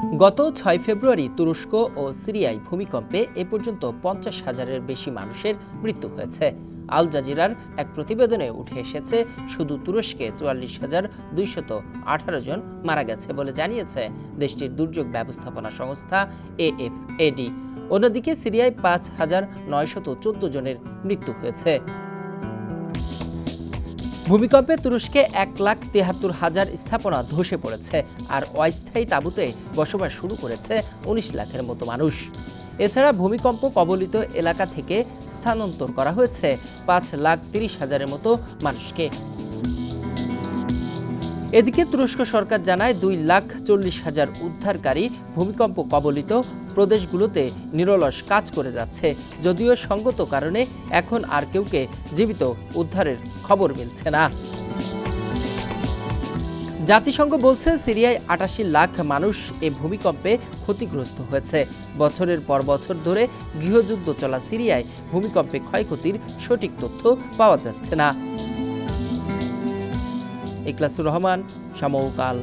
গত ৬ ফেব্রুয়ারি তুরস্ক ও সিরিয়ায় ভূমিকম্পে এ পর্যন্ত ৫০,০০০-এর বেশি মানুষের মৃত্যু হয়েছে। আল জাজিরার এক প্রতিবেদনে উঠে এসেছে, শুধু তুরস্কে ৪৪,২১৮ জন মারা গেছে বলে জানিয়েছে দেশটির দুর্যোগ ব্যবস্থাপনা সংস্থা AFAD। অন্যদিকে সিরিয়ায় ৫,৯১৪ জনের মৃত্যু হয়েছে। ভূমিকম্পে তুরস্কে ১,৭৩,০০০ স্থাপনা ধসে পড়েছে, আর অস্থায়ী তাঁবুতে বসবাস শুরু করেছে ১৯ লাখের মতো মানুষ। এছাড়া ভূমিকম্প কবলিত এলাকা থেকে স্থানান্তর করা হয়েছে ৫,৩০,০০০-এর মতো মানুষকে। এদিকে তুরস্ক সরকার জানায় ২,৪০,০০০ উদ্ধারকারী ভূমিকম্প কবলিত প্রদেশগুলোতে নিরলস কাজ করে যাচ্ছে, যদিও সঙ্গত কারণে এখন আর কেউকে জীবিত উদ্ধারের খবর মিলছে না। জাতিসংঘ বলছে, সিরিয়ায় ৮৮ লাখ মানুষ এ ভূমিকম্পে ক্ষতিগ্রস্ত হয়েছে। বছরের পর বছর ধরে গৃহযুদ্ধ চলা সিরিয়ায় ভূমিকম্পে ক্ষয়ক্ষতির সঠিক তথ্য পাওয়া যাচ্ছে না। ইখলাসুর রহমান, সমকাল।